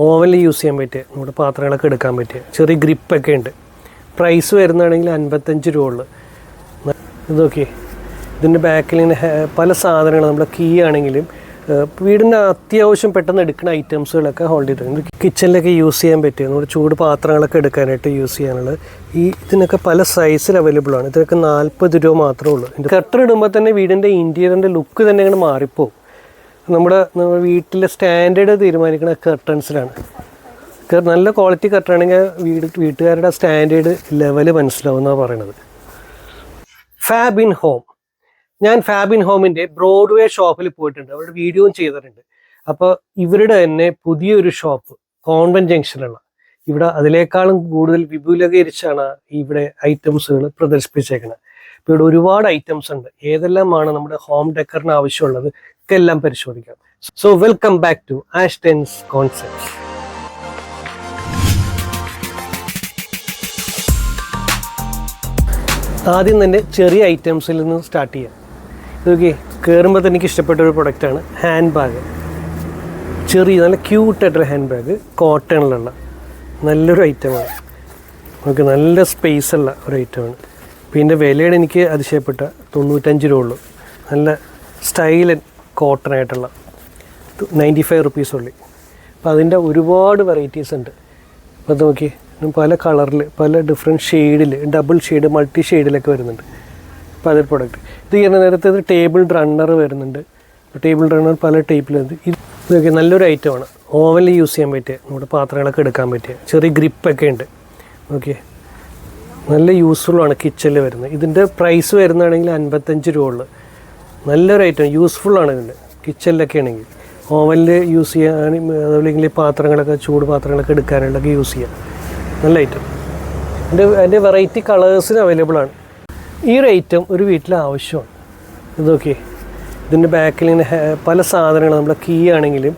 ഓവനിൽ യൂസ് ചെയ്യാൻ പറ്റിയ നമ്മുടെ പാത്രങ്ങളൊക്കെ എടുക്കാൻ പറ്റിയ ചെറിയ ഗ്രിപ്പൊക്കെ ഉണ്ട്. പ്രൈസ് വരുന്നതാണെങ്കിൽ 55 രൂപ ഉള്ളു. ഇതൊക്കെ ഇതിൻ്റെ ബാക്കിൽ ഇങ്ങനെ പല സാധനങ്ങൾ നമ്മുടെ കീ ആണെങ്കിലും വീടിൻ്റെ അത്യാവശ്യം പെട്ടെന്ന് എടുക്കുന്ന ഐറ്റംസുകളൊക്കെ ഹോൾഡ് ചെയ്തിട്ടുണ്ട്. കിച്ചണിലൊക്കെ യൂസ് ചെയ്യാൻ പറ്റിയ നമ്മുടെ ചൂട് പാത്രങ്ങളൊക്കെ എടുക്കാനായിട്ട് യൂസ് ചെയ്യാനുള്ളത് ഇതിനൊക്കെ പല സൈസിൽ അവൈലബിൾ ആണ്. ഇതിനൊക്കെ 40 രൂപ മാത്രമേ ഉള്ളൂ. കർട്ടൻ ഇടുമ്പോൾ തന്നെ വീടിൻ്റെ ഇൻറ്റീരിയറിൻ്റെ ലുക്ക് തന്നെ അങ്ങനെ മാറിപ്പോവും. നമ്മുടെ വീട്ടിലെ സ്റ്റാൻഡേർഡ് തീരുമാനിക്കുന്ന കർട്ടൻസിലാണ്. നല്ല ക്വാളിറ്റി കർട്ടൻ ആണെങ്കിൽ വീട്ടുകാരുടെ സ്റ്റാൻഡേർഡ് ലെവല് മനസ്സിലാവും എന്നാണ് പറയണത്. Fab in home. ഞാൻ ഫാബ് ഇൻ ഹോമിൻ്റെ ബ്രോഡ്വേ ഷോപ്പിൽ പോയിട്ടുണ്ട്, അവരുടെ വീഡിയോയും ചെയ്തിട്ടുണ്ട്. അപ്പോൾ ഇവരുടെ തന്നെ പുതിയൊരു ഷോപ്പ് കോൺവെന്റ് ജംഗ്ഷനുള്ള ഇവിടെ അതിനേക്കാളും കൂടുതൽ വിപുലീകരിച്ചാണ് ഇവിടെ ഐറ്റംസുകൾ പ്രദർശിപ്പിച്ചേക്കുന്നത്. ഇപ്പോൾ ഇവിടെ ഒരുപാട് ഐറ്റംസ് ഉണ്ട്. ഏതെല്ലാമാണ് നമ്മുടെ ഹോം ഡെക്കറിന് ആവശ്യമുള്ളത് ഒക്കെ എല്ലാം പരിശോധിക്കാം. സോ വെൽക്കം ബാക്ക് ടു ആഷ്ടെൻസ് കോൺസെപ്റ്റ്സ്. ആദ്യം തന്നെ ചെറിയ ഐറ്റംസിൽ നിന്ന് സ്റ്റാർട്ട് ചെയ്യാം. ഇതൊക്കെ കയറുമ്പോൾ തന്നെ എനിക്ക് ഇഷ്ടപ്പെട്ട ഒരു പ്രൊഡക്റ്റാണ് ഹാൻഡ് ബാഗ്. ചെറിയ നല്ല ക്യൂട്ടായിട്ടൊരു ഹാൻഡ് ബാഗ്, കോട്ടണിലുള്ള നല്ലൊരു ഐറ്റമാണ്. നമുക്ക് നല്ല സ്പേസുള്ള ഒരു ഐറ്റമാണ്. അപ്പോൾ ഇതിൻ്റെ വിലയുടെ എനിക്ക് അതിശയപ്പെട്ട 95 രൂപ ഉള്ളൂ. നല്ല സ്റ്റൈലൻ കോട്ടൺ ആയിട്ടുള്ള 95 റുപ്പീസ് ഉള്ളി. അപ്പോൾ അതിൻ്റെ ഒരുപാട് വെറൈറ്റീസ് ഉണ്ട്. അപ്പോൾ അത് നോക്കി പല കളറിൽ പല ഡിഫറെൻറ്റ് ഷെയ്ഡിൽ, ഡബിൾ ഷെയ്ഡ്, മൾട്ടി ഷെയ്ഡിലൊക്കെ വരുന്നുണ്ട്. അപ്പോൾ അതൊരു പ്രൊഡക്റ്റ്. ഇത് ചെയ്യുന്ന നേരത്തെ ടേബിൾ റണ്ണർ വരുന്നുണ്ട്. ടേബിൾ റണ്ണർ പല ടൈപ്പിലുണ്ട്. ഇതൊക്കെ നല്ലൊരു ഐറ്റമാണ്. ഓവനിൽ യൂസ് ചെയ്യാൻ പറ്റിയ നമ്മുടെ പാത്രങ്ങളൊക്കെ എടുക്കാൻ പറ്റിയ ചെറിയ ഗ്രിപ്പൊക്കെ ഉണ്ട്. ഓക്കെ, നല്ല യൂസ്ഫുള്ളാണ് കിച്ചണിൽ വരുന്നത്. ഇതിൻ്റെ പ്രൈസ് വരുന്നതാണെങ്കിൽ 55 രൂപ ഉള്ളു. നല്ലൊരു ഐറ്റം, യൂസ്ഫുള്ളാണ് ഇതിൻ്റെ കിച്ചണിലൊക്കെ ആണെങ്കിൽ. ഓവനിൽ യൂസ് ചെയ്യാൻ, അതുപോലെ പാത്രങ്ങളൊക്കെ ചൂട് പാത്രങ്ങളൊക്കെ എടുക്കാനുള്ളതൊക്കെ യൂസ് ചെയ്യാം. നല്ല ഐറ്റം. അതിൻ്റെ വെറൈറ്റി കളേഴ്സിന് അവൈലബിൾ ആണ്. ഈ ഒരു ഐറ്റം ഒരു വീട്ടിൽ ആവശ്യമാണ്. ഇതൊക്കെ ഇതിൻ്റെ ബാക്കിൽ ഇങ്ങനെ പല സാധനങ്ങൾ നമ്മുടെ കീ ആണെങ്കിലും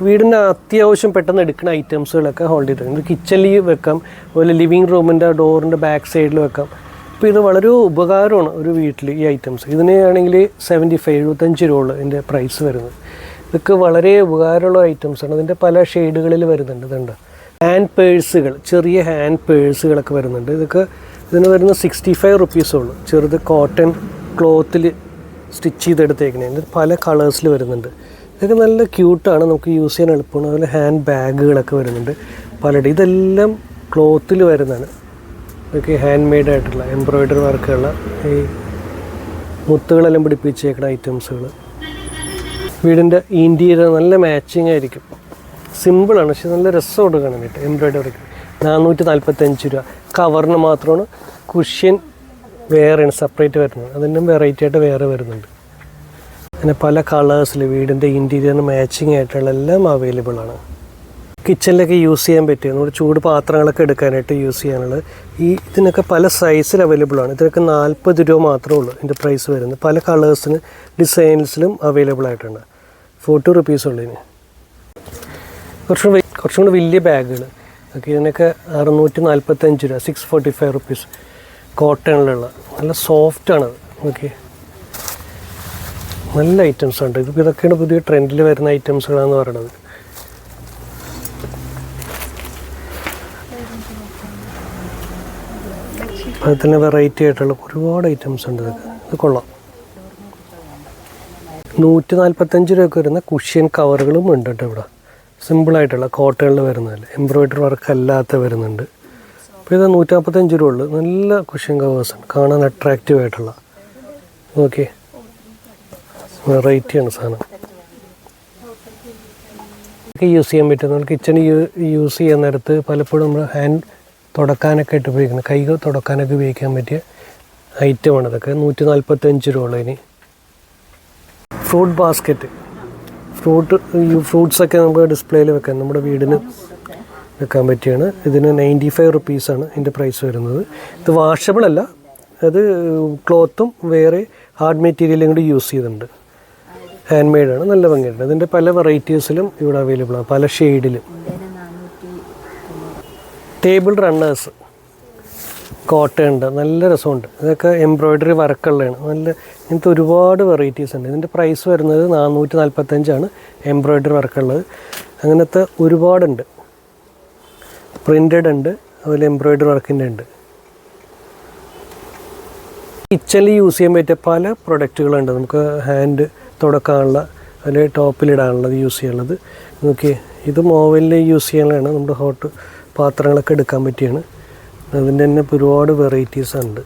വീടിൻ്റെ അത്യാവശ്യം പെട്ടെന്ന് എടുക്കുന്ന ഐറ്റംസുകളൊക്കെ ഹോൾഡ് ചെയ്തിട്ടുണ്ട്. കിച്ചണിൽ വെക്കാം, അതുപോലെ ലിവിങ് റൂമിൻ്റെ ഡോറിൻ്റെ ബാക്ക് സൈഡിൽ വെക്കാം. അപ്പോൾ ഇത് വളരെ ഉപകാരമാണ് ഒരു വീട്ടിൽ ഈ ഐറ്റംസ്. ഇതിനാണെങ്കിൽ 75 രൂപ ഉള്ളു ഇതിൻ്റെ പ്രൈസ് വരുന്നത്. ഇതൊക്കെ വളരെ ഉപകാരമുള്ള ഐറ്റംസാണ്. അതിൻ്റെ പല ഷെയ്ഡുകളിൽ വരുന്നുണ്ട്. ഇതുണ്ട് ഹാൻഡ് പേഴ്സുകൾ, ചെറിയ ഹാൻഡ് പേഴ്സുകളൊക്കെ വരുന്നുണ്ട്. ഇതിന് വരുന്ന 65 റുപ്പീസേ ഉള്ളൂ. ചെറുത് കോട്ടൺ ക്ലോത്തിൽ സ്റ്റിച്ച് ചെയ്തെടുത്തേക്കണേ. ഇതിൻ്റെ പല കളേഴ്സിൽ വരുന്നുണ്ട്. ഇതൊക്കെ നല്ല ക്യൂട്ടാണ്, നമുക്ക് യൂസ് ചെയ്യാൻ എളുപ്പമാണ്. അതുപോലെ ഹാൻഡ് ബാഗുകളൊക്കെ വരുന്നുണ്ട് പലരുടെ. ഇതെല്ലാം ക്ലോത്തിൽ വരുന്നതാണ്. ഇതൊക്കെ ഹാൻഡ് മെയ്ഡ് ആയിട്ടുള്ള എംബ്രോയ്ഡറി വർക്കുള്ള ഈ മുത്തുകളെല്ലാം പിടിപ്പിച്ചേക്കുന്ന ഐറ്റംസുകൾ. വീടിൻ്റെ ഇൻറ്റീരിയർ നല്ല മാച്ചിങ് ആയിരിക്കും. സിമ്പിളാണ്, പക്ഷെ നല്ല രസമുണ്ട് കാണാനായിട്ട്. എംബ്രോയ്ഡറി വർക്ക് 445 രൂപ. കവറിന് മാത്രമാണ്. കുഷ്യൻ വേറെയാണ് സെപ്പറേറ്റ് വരുന്നത്. അതിൻ്റെ വെറൈറ്റി ആയിട്ട് വേറെ വരുന്നുണ്ട്. അങ്ങനെ പല കളേഴ്സിൽ വീടിൻ്റെ ഇൻറ്റീരിയറിന് മാച്ചിങ് ആയിട്ടുള്ള എല്ലാം അവൈലബിൾ ആണ്. കിച്ചണിലൊക്കെ യൂസ് ചെയ്യാൻ പറ്റിയ നമ്മുടെ ചൂട് പാത്രങ്ങളൊക്കെ എടുക്കാനായിട്ട് യൂസ് ചെയ്യാനുള്ളത് ഇതിനൊക്കെ പല സൈസിൽ അവൈലബിൾ ആണ്. ഇതിനൊക്കെ 40 രൂപ മാത്രമേ ഉള്ളൂ ഇതിൻ്റെ പ്രൈസ് വരുന്നത്. പല കളേഴ്സിന് ഡിസൈൻസിലും അവൈലബിൾ ആയിട്ടുണ്ട്. 40 റുപ്പീസ് ഉള്ളൂ ഇതിന്. കുറച്ചും കൂടി വലിയ ബാഗുകൾ ഓക്കെ, ഇതിനൊക്കെ 645 രൂപ, 645 റുപ്പീസ്. കോട്ടണിലുള്ള നല്ല സോഫ്റ്റാണത്. ഓക്കെ, നല്ല ഐറ്റംസ് ഉണ്ട്. ഇതൊക്കെയാണ് പുതിയ ട്രെൻഡിൽ വരുന്ന ഐറ്റംസുകളാണെന്ന് പറയുന്നത്. അതിൽ തന്നെ വെറൈറ്റി ആയിട്ടുള്ള ഒരുപാട് ഐറ്റംസ് ഉണ്ട്. ഇത് കൊള്ളാം. 145 രൂപയ്ക്ക് വരുന്ന കുഷ്യൻ കവറുകളും ഉണ്ട് കേട്ടോ ഇവിടെ. സിമ്പിളായിട്ടുള്ള കോട്ടണിൽ വരുന്നതല്ല, എംബ്രോയ്ഡറി വർക്ക് അല്ലാത്ത വരുന്നുണ്ട്. അപ്പോൾ ഇത് 145 രൂപ ഉള്ളു. നല്ല കുഷ്യൻ കവേഴ്സാണ്, കാണാൻ അട്രാക്റ്റീവ് ആയിട്ടുള്ള. ഓക്കെ, വെറൈറ്റിയാണ് സാധനം. യൂസ് ചെയ്യാൻ പറ്റും. നമ്മൾ കിച്ചണിൽ യൂസ് ചെയ്യാൻ നേരത്ത് പലപ്പോഴും നമ്മൾ ഹാൻഡ് തുടക്കാനൊക്കെ ആയിട്ട് ഉപയോഗിക്കുന്നത്, കൈ തുടക്കാനൊക്കെ ഉപയോഗിക്കാൻ പറ്റിയ ഐറ്റമാണ് ഇതൊക്കെ. 145 രൂപ ഉള്ളതിന്. ഫ്രൂട്ട് ബാസ്ക്കറ്റ്, ഫ്രൂട്ട്സൊക്കെ നമുക്ക് ഡിസ്പ്ലേയിൽ വെക്കാൻ, നമ്മുടെ വീടിന് വെക്കാൻ പറ്റിയാണ്. ഇതിന് 95 റുപ്പീസാണ് ഇതിൻ്റെ പ്രൈസ് വരുന്നത്. ഇത് വാഷബിൾ അല്ല, അത് ക്ലോത്തും വേറെ ഹാർഡ് മെറ്റീരിയലും കൂടി യൂസ് ചെയ്തിട്ടുണ്ട്. ഹാൻഡ് മെയ്ഡാണ്, നല്ല ഭംഗിയുണ്ട്. ഇതിൻ്റെ പല വെറൈറ്റീസിലും ഇവിടെ അവൈലബിൾ ആണ്, പല ഷെയ്ഡിലും. ടേബിൾ റണ്ണേഴ്സ് കോട്ടൺ ഉണ്ട്, നല്ല രസമുണ്ട്. ഇതൊക്കെ എംബ്രോയ്ഡറി വർക്കുള്ളതാണ്. നല്ല ഇങ്ങനത്തെ ഒരുപാട് വെറൈറ്റീസ് ഉണ്ട്. ഇതിൻ്റെ പ്രൈസ് വരുന്നത് 445 എംബ്രോയ്ഡറി വർക്കുള്ളത്. അങ്ങനത്തെ ഒരുപാടുണ്ട്. പ്രിൻ്റഡ് ഉണ്ട്, അതുപോലെ എംബ്രോയ്ഡറി വർക്കിൻ്റെ ഉണ്ട്. കിച്ചണിൽ യൂസ് ചെയ്യാൻ പറ്റിയ പല പ്രൊഡക്റ്റുകളുണ്ട്. നമുക്ക് ഹാൻഡ് തുടക്കാനുള്ള, അതിൽ ടോപ്പിലിടാനുള്ളത് യൂസ് ചെയ്യാനുള്ളത്. നോക്കി, ഇത് മോവലിൽ യൂസ് ചെയ്യാനുള്ളതാണ്. നമ്മുടെ ഹോട്ട് പാത്രങ്ങളൊക്കെ എടുക്കാൻ പറ്റിയാണ്. അതിൻ്റെ തന്നെ ഒരുപാട് വെറൈറ്റീസ് ഉണ്ട്.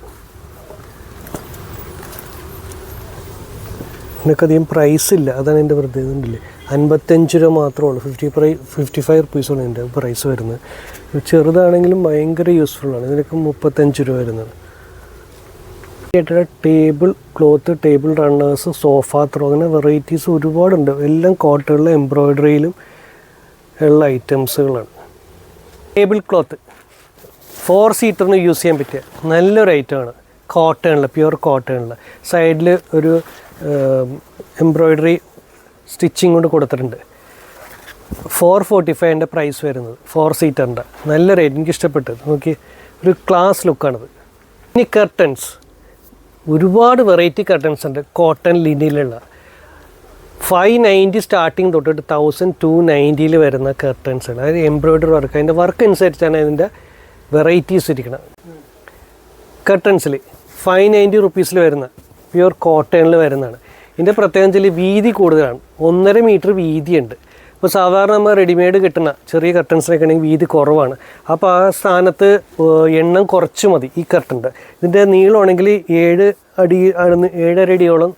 ഇതിനൊക്കെ അധികം പ്രൈസ് ഇല്ല, അതാണ് എൻ്റെ പ്രത്യേകത. ഉണ്ടല്ലേ, 55 രൂപ മാത്രമേ ഉള്ളൂ. 55 റുപ്പീസാണ് എൻ്റെ പ്രൈസ് വരുന്നത്. ചെറുതാണെങ്കിലും ഭയങ്കര യൂസ്ഫുള്ളാണ്. ഇതിനൊക്കെ 35 രൂപ വരുന്നത്. Table cloth, table runners, sofa throw, അങ്ങനെ വെറൈറ്റീസ് ഒരുപാടുണ്ട്. എല്ലാം കോട്ടണിലും എംബ്രോയ്ഡറിയിലും ഉള്ള ഐറ്റംസുകളാണ്. ടേബിൾ ക്ലോത്ത് 4 സീറ്ററിന് യൂസ് ചെയ്യാൻ പറ്റിയ നല്ലൊരു ഐറ്റമാണ്. കോട്ടണിൽ, പ്യുവർ കോട്ടണിൽ സൈഡിൽ ഒരു എംബ്രോയ്ഡറി സ്റ്റിച്ചിങ് കൊണ്ട് കൊടുത്തിട്ടുണ്ട്. 445 എൻ്റെ പ്രൈസ് വരുന്നത്. 4 സീറ്ററിൻ്റെ നല്ല റേറ്റ്, എനിക്ക് ഇഷ്ടപ്പെട്ടത്. നോക്കി, ഒരു ക്ലാസ് ലുക്കാണിത്. ഇനി കർട്ടൻസ്, ഒരുപാട് വെറൈറ്റി കർട്ടൻസ് ഉണ്ട്. കോട്ടൺ ലിനിലുള്ള 590 സ്റ്റാർട്ടിങ് തൊട്ടിട്ട് 1290 വരുന്ന കർട്ടൻസ്. അതായത് എംബ്രോയ്ഡറി വർക്ക്, അതിൻ്റെ വർക്ക് അനുസരിച്ചാണ് അതിൻ്റെ വെറൈറ്റീസ് ഇരിക്കുന്നത്. കർട്ടൻസിൽ 590 റുപ്പീസിൽ വരുന്ന പ്യുവർ കോട്ടണിൽ വരുന്നതാണ്. ഇതിൻ്റെ പ്രത്യേകം വെച്ചാൽ വീതി കൂടുതലാണ്. 1.5 മീറ്റർ വീതിയുണ്ട്. ഇപ്പോൾ സാധാരണ നമ്മൾ റെഡിമെയ്ഡ് കിട്ടുന്ന ചെറിയ കർട്ടൻസിനൊക്കെ ആണെങ്കിൽ വീതി കുറവാണ്. അപ്പോൾ ആ സ്ഥാനത്ത് എണ്ണം കുറച്ച് മതി ഈ കർട്ടൻ്റെ. ഇതിൻ്റെ നീളമാണെങ്കിൽ 7 അടിയോളം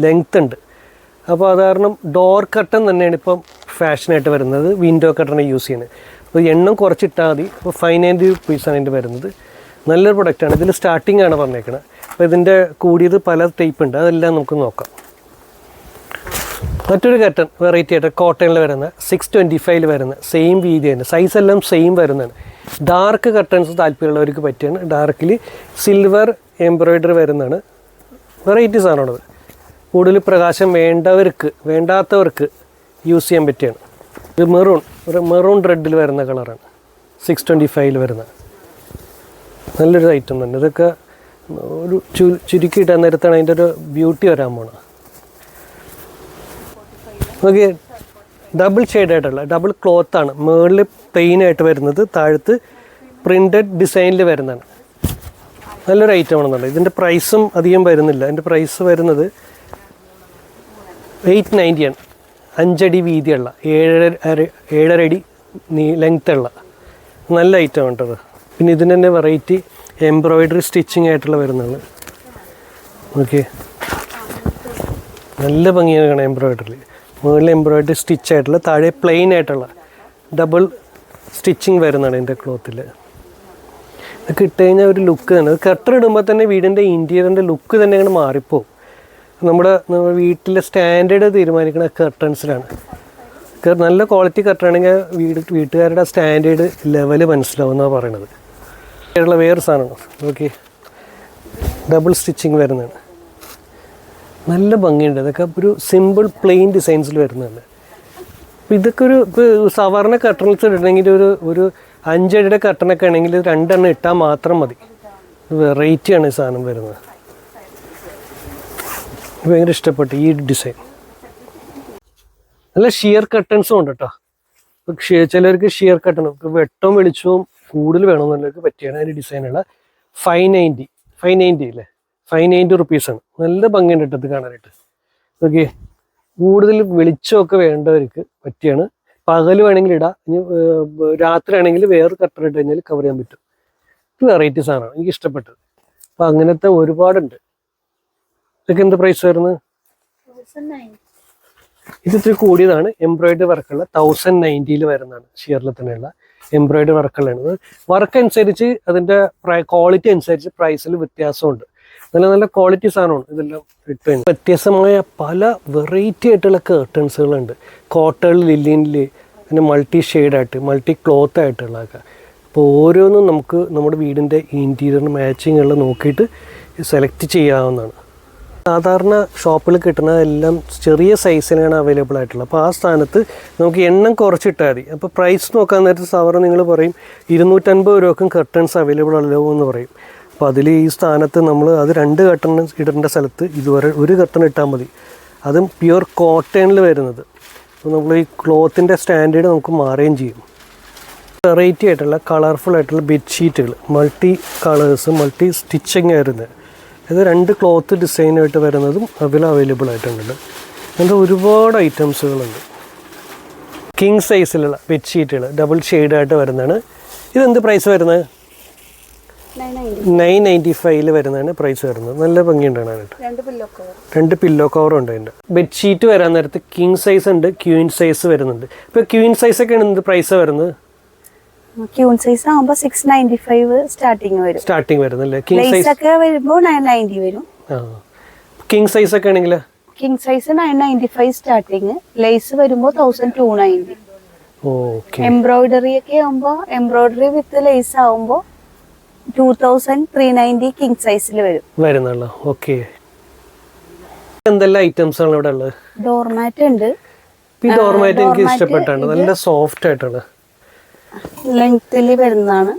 ലെങ്ത് ഉണ്ട്. അപ്പോൾ അത് കാരണം ഡോർ കർട്ടൻ തന്നെയാണ് ഇപ്പം ഫാഷനായിട്ട് വരുന്നത്. വിൻഡോ കർട്ടനെ യൂസ് ചെയ്യുന്നത്. അപ്പോൾ എണ്ണം കുറച്ചിട്ടാൽ മതി. അപ്പോൾ 590 റുപ്പീസാണ് ഇതിൻ്റെ വരുന്നത്. നല്ലൊരു പ്രൊഡക്റ്റാണ്. ഇതിൽ സ്റ്റാർട്ടിംഗ് ആണ് പറഞ്ഞേക്കുന്നത്. അപ്പോൾ ഇതിൻ്റെ കൂടിയത് പല ടൈപ്പ് ഉണ്ട്, അതെല്ലാം നമുക്ക് നോക്കാം. മറ്റൊരു കർട്ടൻ വെറൈറ്റി ആയിട്ട് കോട്ടണിൽ വരുന്ന 625 വരുന്ന സെയിം വീതി തന്നെ, സൈസ് എല്ലാം സെയിം വരുന്നതാണ്. ഡാർക്ക് കർട്ടൻസ് താല്പര്യമുള്ളവർക്ക് പറ്റിയാണ്. ഡാർക്കിൽ സിൽവർ എംബ്രോയ്ഡറി വരുന്നതാണ്. വെറൈറ്റി സാധനമാണത്. കൂടുതൽ പ്രകാശം വേണ്ടാത്തവർക്ക് യൂസ് ചെയ്യാൻ പറ്റിയാണ്. ഇത് മെറൂൺ റെഡിൽ വരുന്ന കളറാണ്. 625 വരുന്ന നല്ലൊരു ഐറ്റം തന്നെ. ഇതൊക്കെ ഒരു ചുരുക്കിയിട്ടാൻ നേരത്താണ് അതിൻ്റെ ഒരു ബ്യൂട്ടി വരാൻ പോണത്. നോക്കി, ഡബിൾ ഷെയ്ഡായിട്ടുള്ള ഡബിൾ ക്ലോത്താണ്. മുകളിൽ പ്ലെയിനായിട്ട് വരുന്നത്, താഴത്ത് പ്രിൻ്റഡ് ഡിസൈനിൽ വരുന്നതാണ്. നല്ലൊരു ഐറ്റം ആണെന്നുള്ളത്. ഇതിൻ്റെ പ്രൈസും അധികം വരുന്നില്ല. ഇതിൻ്റെ പ്രൈസ് വരുന്നത് 890 ആണ്. 5 അടി വീതിയുള്ള, 7.5 അടി ലെങ്ത്തുള്ള നല്ല ഐറ്റം ഉണ്ടത്. പിന്നെ ഇതിന് തന്നെ വെറൈറ്റി എംബ്രോയ്ഡറി സ്റ്റിച്ചിങ് ആയിട്ടുള്ള വരുന്നതാണ്. ഓക്കെ, നല്ല ഭംഗിയാണ് കാണാൻ എംബ്രോയ്ഡറി. മുകളിൽ എംബ്രോയ്ഡറി സ്റ്റിച്ച് ആയിട്ടുള്ള, താഴെ പ്ലെയിൻ ആയിട്ടുള്ള ഡബിൾ സ്റ്റിച്ചിങ് വരുന്നതാണ് ഇതിൻ്റെ ക്ലോത്തിൽ. ഇതൊക്കെ ഇട്ട് കഴിഞ്ഞാൽ ഒരു ലുക്ക് തന്നെ. കർട്ടൻ ഇടുമ്പോൾ തന്നെ വീടിൻ്റെ ഇൻറ്റീരിയറിൻ്റെ ലുക്ക് തന്നെ അങ്ങനെ മാറിപ്പോവും. നമ്മുടെ വീട്ടിലെ സ്റ്റാൻഡേർഡ് തീരുമാനിക്കുന്ന കർട്ടൻസിലാണ്. നല്ല ക്വാളിറ്റി കർട്ടനാണെങ്കിൽ വീട്ടുകാരുടെ സ്റ്റാൻഡേർഡ് ലെവല് മനസ്സിലാവുമെന്നാണ് പറയണത്. ഉള്ള വേറെ സാധനമാണ്. ഓക്കെ, ഡബിൾ സ്റ്റിച്ചിങ് വരുന്നതാണ്. നല്ല ഭംഗിയുണ്ട്. ഇതൊക്കെ ഒരു സിമ്പിൾ പ്ലെയിൻ ഡിസൈൻസിൽ വരുന്നതാണ്. അപ്പോൾ ഇതൊക്കെ ഇപ്പോൾ സാധാരണ കർട്ടൻസ് ഇടണമെങ്കിൽ ഒരു 5 അടിയുടെ കർട്ടനൊക്കെ ആണെങ്കിൽ 2 എണ്ണം ഇട്ടാൽ മാത്രം മതി. വെറൈറ്റിയാണ് ഈ സാധനം വരുന്നത്. ഭയങ്കര ഇഷ്ടപ്പെട്ടു ഈ ഡിസൈൻ. നല്ല ഷിയർ കർട്ടൻസും ഉണ്ട് കേട്ടോ. ചിലർക്ക് ഷിയർ കർട്ടൺ വെട്ടവും വെളിച്ചവും കൂടുതൽ വേണമെന്നുള്ളവർക്ക് പറ്റിയാണ് അതിൻ്റെ ഡിസൈനുള്ള. 590 അല്ലേ, 590 റുപ്പീസാണ്. നല്ല ഭംഗിയുണ്ട് കേട്ടോ ഇത് കാണാനായിട്ട്. ഓക്കെ, കൂടുതൽ വെളിച്ചമൊക്കെ വേണ്ടവർക്ക് പറ്റിയാണ്. പകൽ വേണമെങ്കിൽ ഇടാം, ഇനി രാത്രി ആണെങ്കിൽ വേറെ കർട്ടൻ ഇട്ട് കഴിഞ്ഞാൽ കവർ ചെയ്യാൻ പറ്റും. ഇത് വെറൈറ്റി സാധനമാണ്, എനിക്ക് ഇഷ്ടപ്പെട്ടത്. അപ്പം അങ്ങനത്തെ ഒരുപാടുണ്ട്. ഇതൊക്കെ എന്ത് പ്രൈസ് വരുന്നത്? ഇത് ഇത്തിരി കൂടിയതാണ്. എംബ്രോയ്ഡറി വർക്കുള്ള 1090 വരുന്നതാണ്. ഷിയറിൽ തന്നെയുള്ള എംബ്രോയ്ഡറി വർക്കുകളാണ്. വർക്ക് അനുസരിച്ച് അതിൻ്റെ ക്വാളിറ്റി അനുസരിച്ച് പ്രൈസിൽ വ്യത്യാസമുണ്ട്. നല്ല നല്ല ക്വാളിറ്റി സാധനമാണ് ഇതെല്ലാം ഇട്ട്. വ്യത്യസ്തമായ പല വെറൈറ്റി ആയിട്ടുള്ള കർട്ടൻസുകളുണ്ട്. കോട്ടൺ ലില്ലിനിൽ പിന്നെ മൾട്ടി ഷെയ്ഡായിട്ട്, മൾട്ടി ക്ലോത്ത് ആയിട്ടുള്ളതൊക്കെ. അപ്പോൾ ഓരോന്നും നമുക്ക് നമ്മുടെ വീടിൻ്റെ ഇൻറ്റീരിയറിന് മാച്ചിങ് ഉള്ള നോക്കിയിട്ട് സെലക്ട് ചെയ്യാവുന്നതാണ്. സാധാരണ ഷോപ്പിൽ കിട്ടുന്നതെല്ലാം ചെറിയ സൈസിനാണ് അവൈലബിൾ ആയിട്ടുള്ളത്. അപ്പോൾ ആ സ്ഥാനത്ത് നമുക്ക് എണ്ണം കുറച്ചിട്ടാൽ മതി. അപ്പോൾ പ്രൈസ് നോക്കാൻ നേരത്തെ സാധാരണ നിങ്ങൾ പറയും 250 രൂപക്കും കർട്ടൻസ് അവൈലബിൾ അല്ലോ എന്ന് പറയും. അപ്പോൾ അതിൽ ഈ സ്ഥാനത്ത് നമ്മൾ അത് 2 കർട്ടൺ ഇടേണ്ട സ്ഥലത്ത് ഇതുവരെ 1 കർട്ടൺ ഇട്ടാൽ മതി. അതും പ്യുവർ കോട്ടണിൽ വരുന്നത്. അപ്പോൾ നമ്മൾ ഈ ക്ലോത്തിൻ്റെ സ്റ്റാൻഡേർഡ് നമുക്ക് മാറുകയും ചെയ്യും. വെറൈറ്റി ആയിട്ടുള്ള കളർഫുൾ ആയിട്ടുള്ള ബെഡ്ഷീറ്റുകൾ, മൾട്ടി കളേഴ്സ്, മൾട്ടി സ്റ്റിച്ചിങ് വരുന്നത്. ഇത് 2 ക്ലോത്ത് ഡിസൈനായിട്ട് വരുന്നതും അവൈലബിൾ ആയിട്ടുണ്ട്. അങ്ങനത്തെ ഒരുപാട് ഐറ്റംസുകളുണ്ട്. കിങ് സൈസിലുള്ള ബെഡ്ഷീറ്റുകൾ ഡബിൾ ഷെയ്ഡായിട്ട് വരുന്നതാണ്. ഇതെന്ത് പ്രൈസ് വരുന്നത്? 995 വരുന്നതാണ് പ്രൈസ് വരുന്നത്. നല്ല ഭംഗിയുണ്ട് കാണാനായിട്ട്. 2 പില്ലോ കവറും ഉണ്ട് അതിൻ്റെ. ബെഡ്ഷീറ്റ് വരാൻ നേരത്ത് കിങ് സൈസ് ഉണ്ട്, ക്വീൻ സൈസ് വരുന്നുണ്ട്. ഇപ്പോൾ ക്വീൻ സൈസ് ഒക്കെയാണ് എന്ത് പ്രൈസ് വരുന്നത്? ക്യൂൺ സൈസ് ആകുമ്പോൾ 695 സ്റ്റാർട്ടിങ് വരുന്നല്ലേ? കിങ് സൈസ് ഒക്കെ വരുമ്പോൾ 990 വരും. കിങ് സൈസ് ഒക്കെ ആണെങ്കിൽ കിങ് സൈസ് 995 സ്റ്റാർട്ടിങ്, ലേസ് വരുമ്പോൾ 1290. ഓക്കെ. എംബ്രോയിഡറി ഒക്കെ ആകുമ്പോൾ എംബ്രോയിഡറി വിത്ത് ലേസ് ആകുമ്പോൾ 2390 കിങ് സൈസിൽ വരുന്നുള്ളൂ. ഓക്കെ. എന്തെല്ലാം ഐറ്റംസ് ആണ് ഇവിടെ ഉള്ളത്? ഡോർമാറ്റ് ഉണ്ട്. ഈ ഡോർമാറ്റ് എനിക്ക് ഇഷ്ടപ്പെട്ടാണ്, നല്ല സോഫ്റ്റ് ആയിട്ടാണ്. ലെങ്ത്തിൽ വരുന്നതാണ്.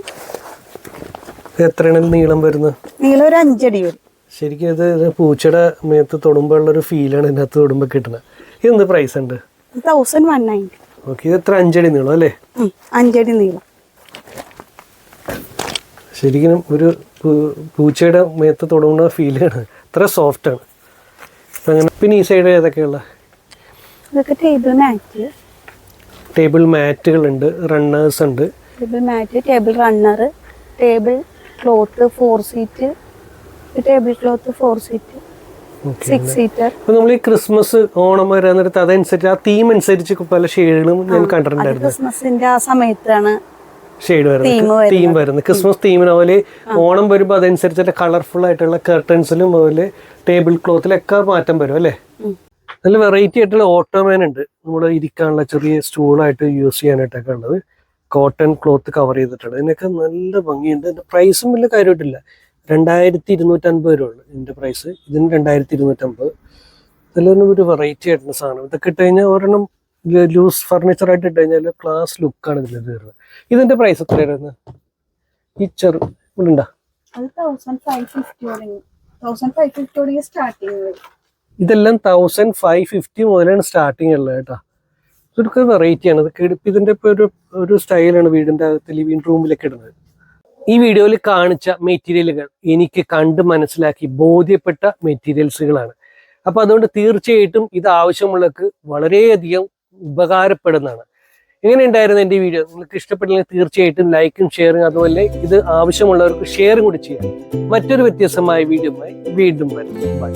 എത്രയാണ് നീളം വരുന്നത്? നീളം ഒരു 5 അടി വരും. ശരിക്കും ഇത് പൂച്ചയുടെ മേത്ത് തൊടുമ്പോൾ ഉള്ളൊരു ഫീലാണ് ഇതിനകത്ത് തൊടുമ്പോൾ കിട്ടുന്നത്. ഇതെന്ത് പ്രൈസ് ഉണ്ട്? 1190. ഓക്കെ. ഇത് എത്ര? 5 അടി നീളം അല്ലേ? 5 അടി നീളം. ശരിക്കും ഒരു പൂച്ചയുടെ മേത്ത് തൊടുന്ന ഫീലാണ്, അത്ര സോഫ്റ്റാണ്. അങ്ങനെ പിന്നെ ഈ സൈഡ് ഏതൊക്കെയുള്ള? ഇതൊക്കെ ടേബിൾ മാറ്റുകളുണ്ട്, റണ്ണേഴ്സ് ഉണ്ട്. Table mat, table runner, table cloth 4 seat, table cloth 4 seat, 6 seater. ഇപ്പൊ നമ്മൾ ഈ ക്രിസ്മസ്, ഓണം വരാൻ നേരത്ത് അതനുസരിച്ച് ആ തീം അനുസരിച്ച് പല ഷെയ്ഡുകളും ഞാൻ കണ്ടിട്ടുണ്ടായിരുന്നു. ക്രിസ്മസിന്റെ ആ സമയത്താണ് ഷെയ്ഡ് വരുന്നത്, തീം വരുന്നത്. ക്രിസ്മസ് തീമിന് അതുപോലെ ഓണം വരുമ്പോൾ അതനുസരിച്ച് കളർഫുൾ ആയിട്ടുള്ള കർട്ടൻസിലും അതുപോലെ ടേബിൾ ക്ലോത്തിലൊക്കെ മാറ്റം വരും അല്ലേ? നല്ല വെറൈറ്റി ആയിട്ടുള്ള ഓട്ടോമാൻ ഉണ്ട്, നമ്മുടെ ഇരിക്കാനുള്ള ചെറിയ സ്റ്റൂളായിട്ട് യൂസ് ചെയ്യാനായിട്ടൊക്കെ ഉള്ളത്. കോട്ടൺ ക്ലോത്ത് കവർ ചെയ്തിട്ടുണ്ട്. ഇതിനൊക്കെ നല്ല ഭംഗിയുണ്ട്. ഇതിൻ്റെ പ്രൈസും വലിയ കാര്യമായിട്ടില്ല. 2250 രൂപ ഉള്ളു ഇതിൻ്റെ പ്രൈസ്. ഇതിന് 2250. ഇതെല്ലാം ഒരു വെറൈറ്റി ആയിട്ടുള്ള സാധനം. ഇതൊക്കെ ഇട്ട് കഴിഞ്ഞാൽ ഒരെണ്ണം ലൂസ് ഫർണിച്ചറായിട്ട് ഇട്ട് കഴിഞ്ഞാൽ ക്ലാസ് ലുക്കാണ് ഇതിൽ വരുന്നത്. ഇതിൻ്റെ പ്രൈസ് എത്രയായിരുന്നു? ഈ ചെറു ഇവിടെ ഉണ്ടോ? 1550 സ്റ്റാർട്ടിങ്. ഇതെല്ലാം 1550 മുതലാണ് സ്റ്റാർട്ടിങ് ഉള്ളത് കേട്ടോ. ഇതൊക്കെ വെറൈറ്റിയാണ്. ഇതൊക്കെ ഇതിൻ്റെ ഇപ്പോൾ ഒരു സ്റ്റൈലാണ് വീടിൻ്റെ അകത്ത് ലിവിങ് റൂമിലൊക്കെ ഇടുന്നത്. ഈ വീഡിയോയിൽ കാണിച്ച മെറ്റീരിയലുകൾ എനിക്ക് കണ്ട് മനസ്സിലാക്കി ബോധ്യപ്പെട്ട മെറ്റീരിയൽസുകളാണ്. അപ്പോൾ അതുകൊണ്ട് തീർച്ചയായിട്ടും ഇത് ആവശ്യമുള്ളവർക്ക് വളരെയധികം ഉപകാരപ്പെടുന്നതാണ്. എങ്ങനെ ഉണ്ടായിരുന്നു എൻ്റെ വീഡിയോ? നിങ്ങൾക്ക് ഇഷ്ടപ്പെട്ടില്ലെങ്കിൽ തീർച്ചയായിട്ടും ലൈക്കും ഷെയറും, അതുപോലെ ഇത് ആവശ്യമുള്ളവർക്ക് ഷെയറും കൂടി ചെയ്യാം. മറ്റൊരു വ്യത്യസ്തമായ വീഡിയോയുമായി വീണ്ടും വരും. ബൈ.